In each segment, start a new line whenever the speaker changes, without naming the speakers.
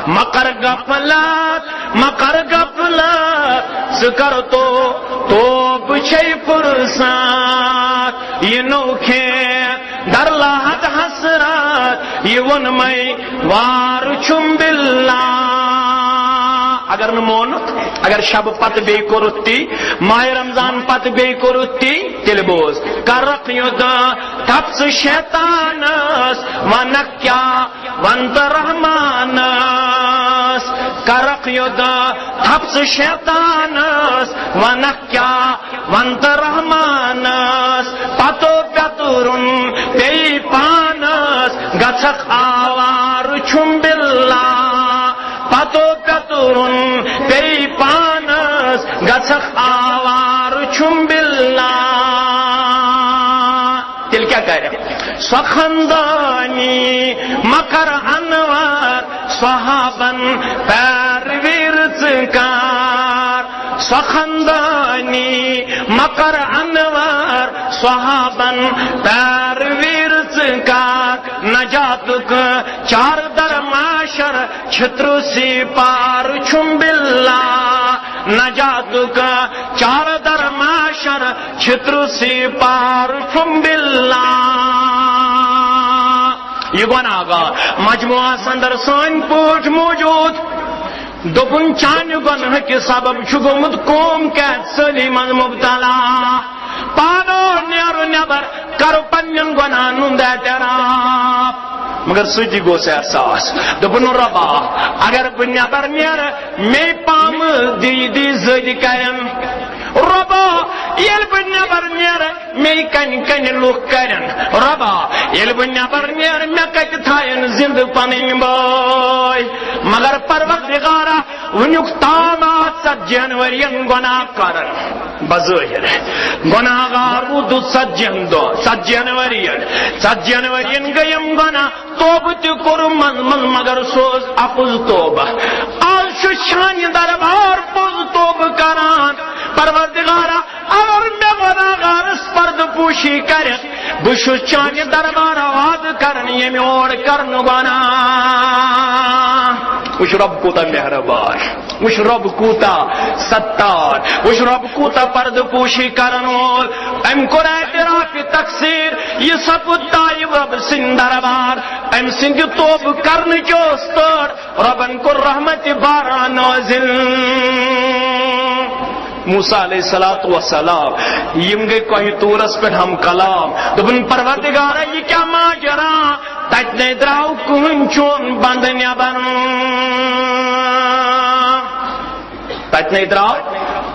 مکر غفلت ذکر تو بچے پرسات یہ نوکھے در لاحت حسرت یہ ون میں وار چھم باللہ اگر نمونت اگر شب پت بے کرتی ماہ رمضان پت بے کرتی تیل بوز کرق یود تپس شیطانس ونکیا ونت رحمانس کرق یود تپس شیطانس ونکیا ونت رحمانس پتو پترن پی پانس گچھک آوار چھم باللہ پتو پترن پی پانس گچھک آوار چھم باللہ تیل کیا کہہ رہے سخندانی مکر انوار صحابن پیرویر ذکار سخندانی مکر انوار صحابن پیرویر ذکار نجاتک چار در معاشر چھتر سی پار چھم باللہ نجاتک چار در معاشر چھتر سی پار چھم باللہ یہ گناہگار مجموعہ سندر سن پوٹ موجود دپن چانہ گناہ کے سبب گومت قوم قید سلی من مبتلا پانو نیرو نیبر کرو پنن گناہن ہند اعتراف مگر ستی گوس احساس دپن ربا اگر بہ نیبر نیر مے پام دی زد کرن ربا یل بہ نیبر نیر مے کن لوک کرن ربا یل بہ نیبر نیر مے کت تھاین زند پنن بوے مگر پروردگارا ونیک تامات 7 جنوری گناہ کرن بظاہر گناہگار ود 7 جنوری گیم گناہ توبہ تہ کور من مگر سوز اپز توبہ آج شان دربار پوز توبہ کران پروردگارا اور میں گناہگارس پرد پوشی کر بش چانہ دربار وعد کرن یم اور کرن گناہ وش رب کوتا مہربان وش رب کوتا ستار وش رب کوتا پرد پوشی کرن وول ام کور اعتراف تقصیر یہ سب طائب رب سند دربار ام سند توب کرن چوستر ربن کور رحمت باران نازل موسیٰ علیہ السلام یم گئی کوہ تورس پہ ہم کلام دبن پروردگارا یہ کیا ماجرا تت نے دراو کن چون بند نیبر تت نے دراو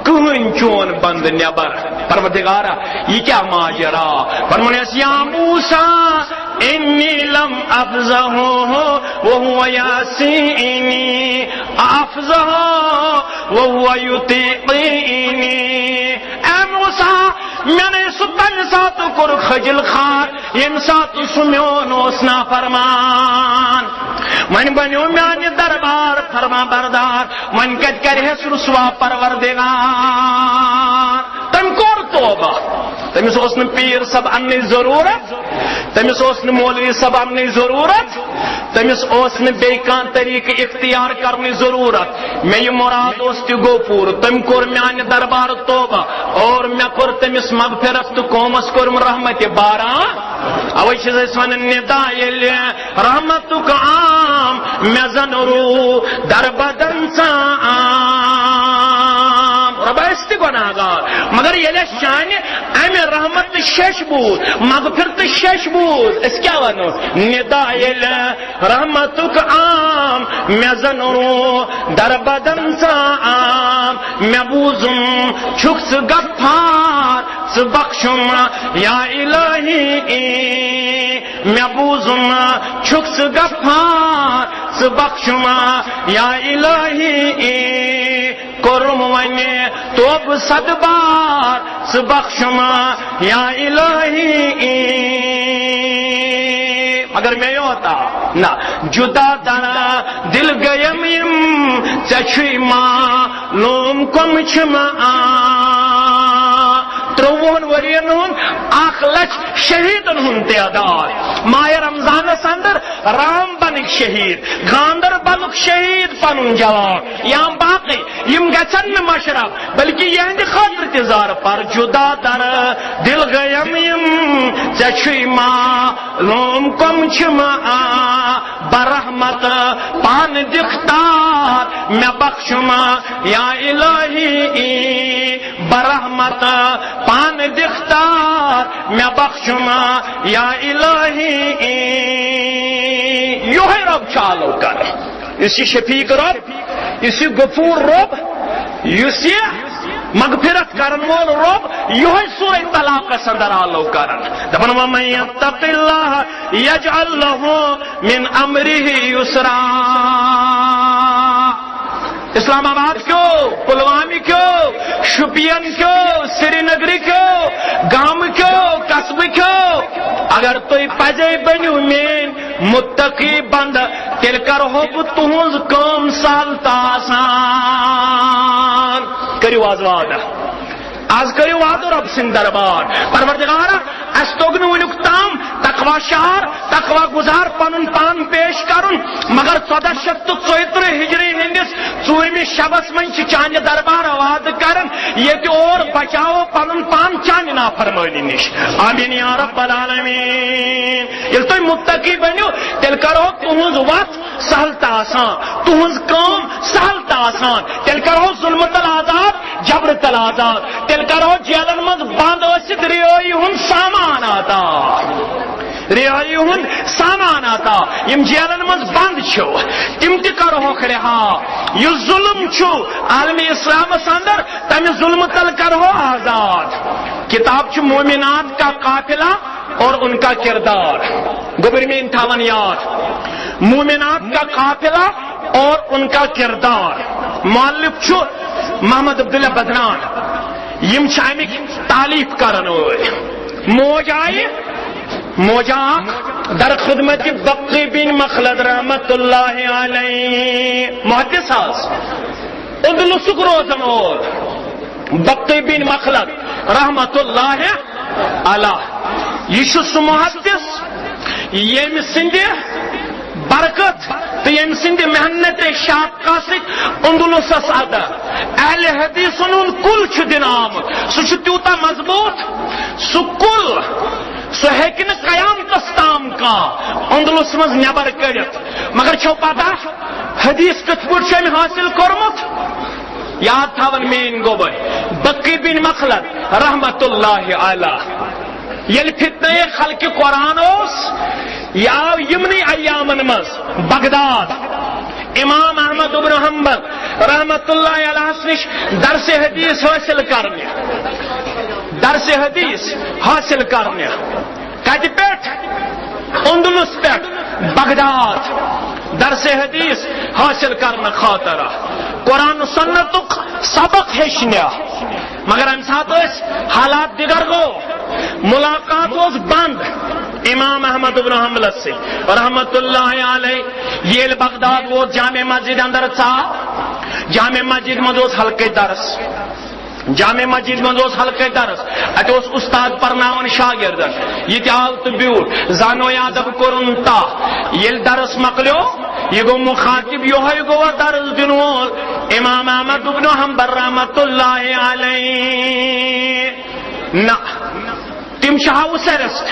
کن چون بند نیبر پروردگارا یہ کیا ماجرا فرمانیس یا موسیٰ انی لم افزہ وہو یاسینی افزہ وہو یطیقینی اے موسیٰ میں نے ستن سات کر خجل خار یم سات سمیون اسنا فرمان من بنیو میانی دربار فرما بردار من کت کرے رسوا پروردگار تم کور توبہ تمس اس نے پیر سب اننی ضرورت تمس اس نے مولوی سب اننی ضرورت تمس اس نے بے کان طریق اختیار کرنی ضرورت میں یہ مراد اس تی گو پور تم کور میانی دربار توبہ اور میں کور تمس مغفرت تو قومس کورم رحمت باران اوی چیز اسوان ندائل رحمتک عام میں زنرو در بدن سا عام ربا استی گناہگار مگر یہ شان امی رحمت شش بود مغفرت شش بود اس کیا ونو ندائل رحمتک عام میں زنرو در بدن سا عام میں بوزم چھکس گفار سبخشم یا الہی میں بوزم چھکس گفار سبخشم یا الہی کرم ونی توب 100 بار سبخشم یا الہی مگر میں ہوتا نہ جدا دنا دل گیم چچھی معلوم کم چھما 53 ورین 1,70,000 شہیدن ہن تعداد ماہ رمضان اندر رام بنک شہید گاندربلک شہید پنن جواب یا باقی یم گژھن نہ مشرف بلکہ یہند خاطر تزار پر جدا در دل گیم یم ژے معلوم کم چھ برحمت پان دختار میں بخشما یا الہی برحمت پان دختار میں بخشما یا الہی یہ رب چالو کر اسی شفیق رب اسی غفور رب اسی مغفرت کرن وول رب یہ سورہ طلاق اندر آلو کرن دپن ومن یتق اللہ یجعل له من امره یسرا اسلام آباد کیوں پلوامی کیوں شپین کیوں سری نگری کیوں گام کیوں قصب کیوں اگر تھی پزے بنو مین متقی بند تیل کرو بہ تہذ کم سہل تو آسان کرو آز وعدہ آز کرو وعدہ رب سند دربار پروردگارا اس توگن ولک تام تقوی شہر تقوی گزار پنن پان پیش کرن مگر 1434 ہجری ہندس 4 شبس من چانہ دربار وعدہ کرن یہ اور بچاؤ پنن پان چانہ نافرمانی نش آمین یا رب العالمین یل تھی متقی بنو تیل کرو تہذ وت سہل تو آسان تہذ کام سہل تو آسان تیل کرو ظلم تل آزاد جبر تل آزاد تیل کرو جیلن مز بند ثت رہائی ہند سامان آتا رہائی ہند سامان آتا یم جیلن مز بند چھو تم تہ کرو رہا یہ ظلم چھو عالم اسلام اندر تمہ ظلم تل کرو آزاد کتاب چھ مومنات کا قافلہ اور ان کا کردار گبرمین تھاون یاد مومنات کا قافلہ اور ان کا کردار مؤلف چھو محمد عبداللہ بدنان یم امیک تعلیف کرن موج آئی موجا در خدمت بقی بن مخلد رحمت اللہ علیہ محدث اندلسک روزن اور بقی بن مخلد رحمت اللہ علیہ یہ سہ محدث یم سند برکت تو یم سند محنت شافقہ ست اندلسس ادا اہل حدیثن کل دن آمت سہ تیوتا مضبوط سہ کل سہ ہیکہ نہ قیامتس تام کان اندلس مز نبر کڑت مگر چھو پتہ حدیث کت پٲٹھۍ چھُ حاصل کورمُت یاد تھاون مین گوبر بقی بن مخلد رحمت اللہ علیہ یل فتنہ خلق قرآن اوس یاو یمنی ایامن مز بغداد امام احمد بن حنبل رحمت اللہ علیہ نش درس حدیث حاصل کرنے درس حدیث حاصل کرنے کت پہ اندلس پہ بغداد درس حدیث حاصل کرنے خاطر قرآن سنتک سبق ہیچنے مگر ام سات حالات دیگر گو ملاقات اس بند امام احمد بن حنبل سے رحمت اللہ علیہ یہ بغداد وہ جامع مسجد اندر تھا جامع مسجد مز حلقہ درس جامع مسجد مز حلقہ درس اتہ استاد پرناون شاگردن یہ آو تو بیوٹ زانو ادب کورن تا یل درس مکلیو یہ گو مخاطب یہ گو درس دن وول امام احمد بن حنبل رحمت اللہ علیہ نہ تم ہاؤس ایرسٹ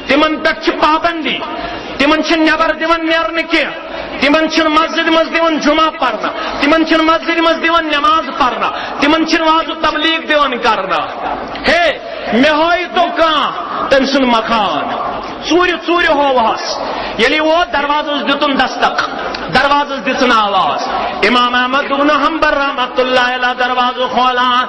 تمن پہ پابندی تمن نبر دن نیرنے کی تمن مسجد مز دن جمعہ پڑھنا تمن مسجد مز دن نماز پڑھنا تمن واض تبلیغ دن کرنا ہے مے ہائی تو کان تم سن مکان ژور ہوس یلی وہ دروازس دتن دستک دروازس دتن آواز امام احمد بن حنبل رحمت اللہ علیہ دروازہ کھولان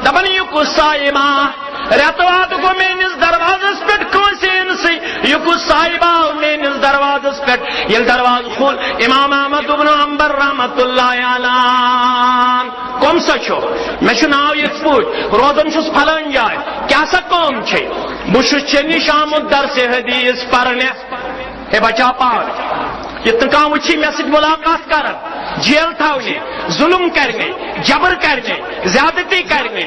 دپن یہ کس صاحبہ ریتواد گو میس دروازس پہ کنسی انسی یہ کس صاحبہ میس دروازس پہ یل دروازہ کھول امام احمد بن حنبل رحمت اللہ علیہ کم سا چھو میں ناو یہ پوچھ روزن چھس پھلان جائے کیا سا قوم چھے بش نش آمد درس حدیث پڑھنے ہے بچا پاک یہ کان وچھی مے سۭتۍ ملاقات کرن جیل تھاونے ظلم کرنے جبر کرنے زیادتی کرنے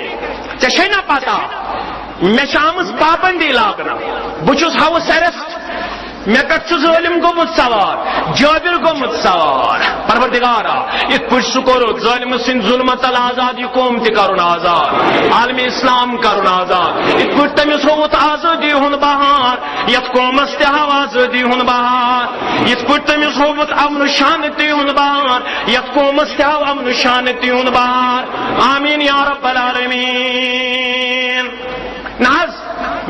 ژےٚ چھے نا پتہ مے آمٕژ پابندی لاگنہٕ بہٕ چھُس ہاوُس ایرسٹ مے پٮ۪ٹھ چھُ ظٲلِم گوٚمُت سوار جٲبِر گوٚمُت سوار پروردگارا یِتھ پٲٹھۍ سُہ کوٚرُکھ ظٲلِمہٕ سٕنٛدِ ظُلمہٕ تل آزاد یہِ قوم تہِ کَرُن آزاد عالمِ اِسلام کَرُن آزاد یِتھ پٲٹھۍ تٔمِس ہووُتھ آزٲدی ہُنٛد بہار یَتھ قومس تہِ ہاو آزٲدی ہُنٛد بہار یِتھ پٲٹھۍ تٔمِس ہووُتھ امنہٕ شانتی ہُنٛد بہار یَتھ قومس تہِ ہاو امنہٕ شانتی ہُنٛد بہار آمیٖن یا رب العالمیٖن نہ حظ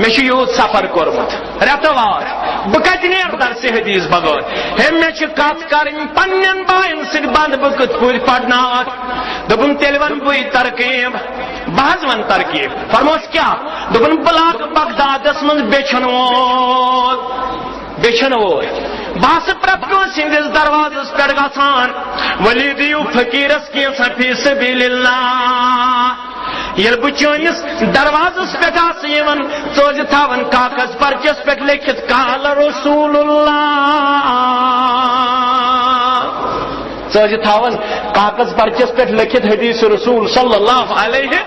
مے چھُ یوٗت سفر کوٚرمُت رٮ۪تہٕ وار بہٕ کتہِ نیرٕ درسِ حدیث بغٲر ہے مے چھِ کتھ کرٕنۍ پننٮ۪ن بایَن سۭتۍ بنٛد بہٕ کِتھ پٲٹھۍ پرناوَکھ دوٚپُن تیٚلہِ وَنہٕ بٕے ترکیب بہٕ حظ وَنہٕ ترکیب فرموس کیٛاہ دوٚپُن بہٕ لاگہٕ بغدادس منٛز بیچھن وول بہٕ ہسا پرٛٮ۪تھ کٲنٛسہِ ہٕنٛدِس دروازس پٮ۪ٹھ گژھان ؤلی دِیِو فقیٖرس کینٛژھا فی سبیٖل اللہ ییٚلہِ بہٕ چٲنِس دروازس پٮ۪ٹھ آسہٕ یِوان ژٕ ٲسۍ تھاوان کاغذ پرچس پٮ۪ٹھ لیکھِتھ قال رسول اللہ ژٕ ٲسۍ تھاوان کاغذ پرچس پٮ۪ٹھ لیکھِتھ حدیث رسول صلی اللہ علیہ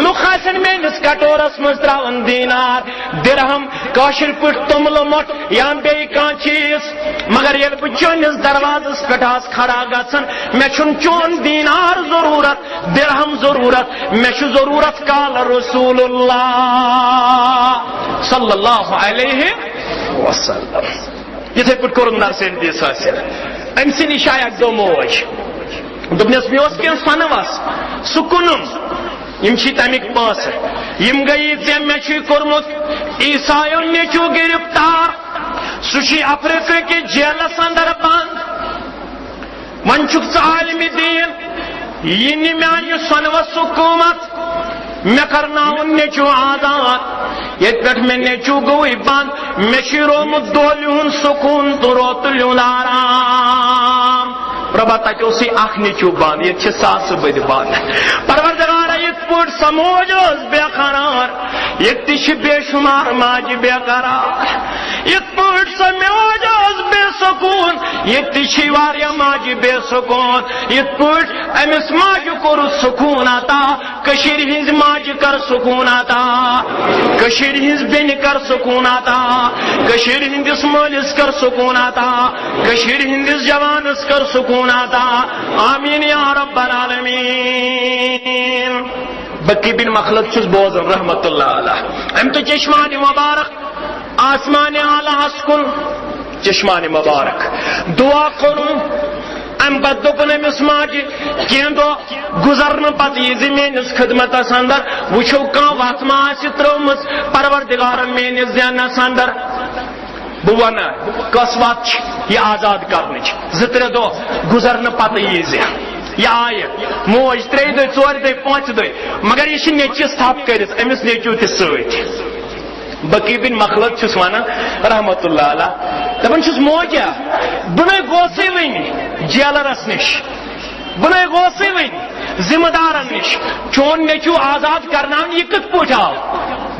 لُکھ آسن میٲنِس کٹورس منٛز تراوان دیٖنار درہم کٲشِر پٲٹھۍ توٚملہٕ مۄٹھ یا بیٚیہِ کانٛہہ چیٖز مگر ییٚلہِ بہٕ چٲنِس دروازس پٮ۪ٹھ آسہٕ کھڑا گژھان مےٚ چھُنہٕ چون دیٖنار ضروٗرت درہم ضروٗرت مےٚ چھُ ضروٗرت قال رسول اللہ صلی اللہ علیہ وسلم یِتھٕے پٲٹھۍ کوٚرُن نرسِ حدیث حٲصِل أمۍ سٕے نِش آیہِ اکھ دۄہ موج دوٚپنس مےٚ اوس کینٛہہ سۄنہٕ سُہ کُنُم یِم چھِ تَمِکۍ پونٛسہٕ یِم گٔیی ژےٚ مےٚ چھُے کوٚرمُت عیٖسایو نیٚچوٗ گِرفتار سُہ چھُے افریٖقہ کِس جیلس اندر بنٛد وۄنۍ چھُکھ ژٕ عالمِ دیٖن یہِ نہِ میانہِ سۄنوس سُہ قۭمتھ مےٚ کرناوُن نیٚچوٗ آزاد ییٚتہِ پٮ۪ٹھ مےٚ نیٚچوٗ گوٚوٕے بنٛد مےٚ چھُے روومُت دۄہلہِ ہُنٛد سکوٗن تہٕ روتلہِ ہُنٛد آرام پربا تتہِ اوسُے اکھ نیٚچوٗ بنٛد ییٚتہِ چھِ ساسہٕ بٔدۍ بنٛد پروردگارا یِتھ پٲٹھۍ سۄ موج ٲس بے قرار ییٚتہِ تہِ چھِ بے شُمار ماجہِ بے قرار یِتھ پٲٹھۍ سۄ موج ٲس بے سکوٗن ییٚتہِ تہِ چھِ واریاہ ماجہِ بے سکوٗن یِتھ پٲٹھۍ أمِس ماجہِ کوٚرُس سکوٗن عطا کٔشیٖرِ ہٕنٛزِ ماجہِ کر سکوٗن عطا کٔشیٖرِ ہٕنٛز بیٚنہِ کر سکوٗن عطا کٔشیٖرِ ہٕنٛدِس مٲلِس کر سکوٗن عطا کٔشیٖرِ ہٕنٛدِس جوانس کر سکوٗن عطا آمیٖن یا رب العالمیٖن بقی بن مخلد چھُس بوزان رحمت اللہ علیہ أمۍ تہٕ چشمانہِ مبارک آسمانہِ اعلیٰ کُن چشمانہِ مبارک دعا کوٚرُن امہِ پتہٕ دوٚپُن أمِس ماجہِ کینٛہہ دۄہ گُزرنہٕ پتہٕ یی زِ میٲنِس خدمتس اندر وٕچھو کانٛہہ وتھ ما آسہِ ترٲومٕژ پروردگارن میٲنِس ذہنس اندر بہٕ وَنہٕ کۄس وتھ چھِ یہِ آزاد کرنٕچ 2-3 دۄہ گُزرنہٕ پتہٕ یی زِ یہِ آیہِ موج 3 دۄہ 4 دۄہ 5 دۄہ مگر یہِ چھِ نیٚچوِس تھپھ کٔرِتھ أمِس نیٚچوٗ تہِ سۭتۍ بقی بن مخلد چھُس ونان رحمت اللہ علیہ دپان چھُس موجا بہٕ نَے گوسٕے وٕنہِ جیلرس نِش بہٕ نَے گوسٕے وٕنہِ ذمہ دارن نِش چون نیٚچوٗ آزاد کرناونہٕ یہِ کِتھ پٲٹھۍ آو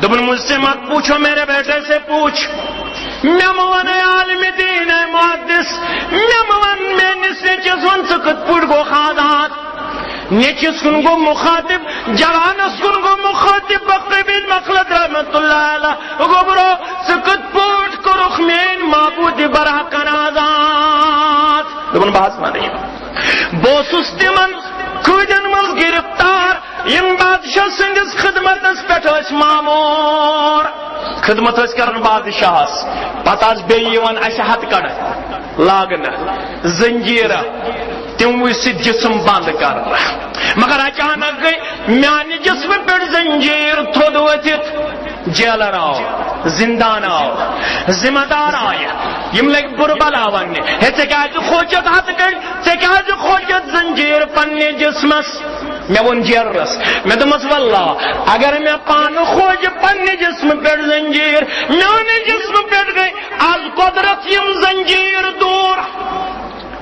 دوٚپُن مجھ سے مت پوچھو میرے بیٹے سے پوچھ مےٚ مہٕ وَن عالمِ دیٖن اے محدث مےٚ مہٕ وَن میٲنِس نیٚچوِس وَن ژٕ کِتھ پٲٹھۍ گوٚکھ آزاد نیٚچوِس کُن گوٚو مُخاطب جوانس کُن گوٚو مُخاطب بقی بن مخلد رحمت اللہ علیہ گوٚبرو ژٕ کِتھ پٲٹھۍ کوٚرُکھ میٲنۍ معبوٗدِ برحقن آزاد دوٚپُن بہٕ حظ وَنَے بہٕ اوسُس تِمن قٲدٮ۪ن منٛز گِرفتار یِم بادشاہ سٕنٛدِس خدمتس پٮ۪ٹھ ٲسۍ مامور خدمت ٲسۍ کران بادشاہس پتہٕ آسہٕ بیٚیہِ یِوان اَسہِ ہتھ کڑٕ لاگنہٕ زنجیٖرٕ تِموٕے سۭتۍ جسم بنٛد کرنہٕ مگر اچانک گٔے میانہِ جسمہٕ پٮ۪ٹھ زنجیٖر تھوٚد ؤتھِتھ جیلر آو زندان آو ذمہ دار آیہِ یِم لٔگۍ بُرٕ بلا وننہِ ہے ژےٚ کیٛازِ کھوٗژِتھ ہتھ کڑِ ژےٚ کیٛازِ کھوٗژِتھ زنجیٖر پننہِ جسمس مےٚ ووٚن جیلرس مےٚ دوٚپمس واللہ اگر مےٚ پانہٕ کھوجہِ پننہِ جسمہٕ پٮ۪ٹھ زنجیٖر میانہِ جسمہٕ پٮ۪ٹھ گٔے آز قۄدرت یِم زنجیٖر دوٗر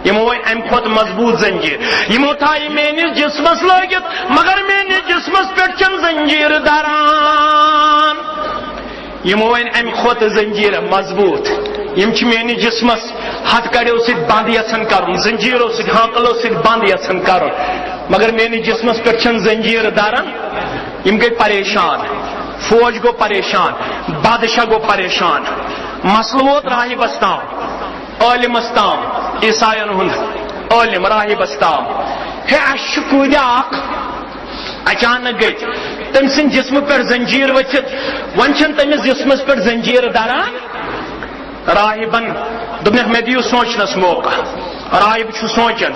یِمو وۄنۍ امہِ کھۄتہٕ مضبوٗط زنجیٖر یِمو تھایہِ میٲنِس جسمس لٲگِتھ مگر میٲنِس جسمس پٮ۪ٹھ چھَنہٕ زنجیٖرٕ دران یِمو وۄنۍ امہِ کھۄتہٕ زنجیٖر مضبوٗط یِم چھِ میٲنِس جسمس ہتھ کڑیو سۭتۍ بنٛد یژھان کرُن زنجیٖرو سۭتۍ ہانکلو سۭتۍ بنٛد یژھان کرُن مگر میٲنِس جسمس پٮ۪ٹھ چھَنہٕ زنجیٖرٕ دران یِم گٔے پریشان فوج گو پریشان، بادشاہ گو پریشان، مسئلہ ووت راہبس تام، عالمس تام، عیسائین ہند عالم راہبس تام، ہے اش کودیا اچانک گئی تم سن جسم پر زنجیر وچت، ون چھن تمس جسمس پر زنجیر دران، راہبن دپنک مے دیو سوچنس موقع، راہب چھ سوچن،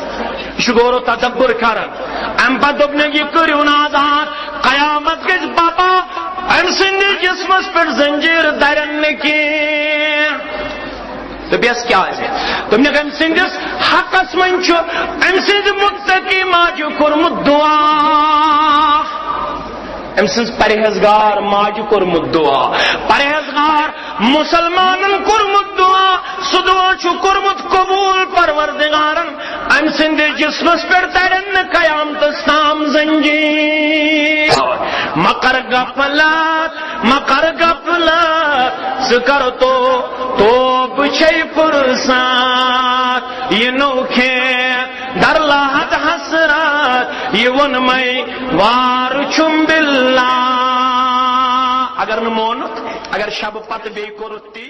یہ غور و تدبر کران، ام پتہ دپنک یہ کریو آزاد، قیامت گژھِ بابا ام سندس جسمس پر زنجیر درن کی دپیس کیا دپنک ام سندس حقس من چھ ام سند متقی ماجہ کورمت دعا، ام سن پرہیزگار ماجہ کورمت دعا، پرہیزگار مسلمانن کورمت دعا، سہ دعا چھ کورمت قبول پروردگارن، ام سند جسمس پر درن قیامتس تام زنجیر، مکر غفلت مکر غفلت سہ کر تو بچے فرسات، یہ نوکھے در لاحت حسرات، یہ ون میں وار چھم باللہ، اگر نہ مونت اگر شب پت بے کرتی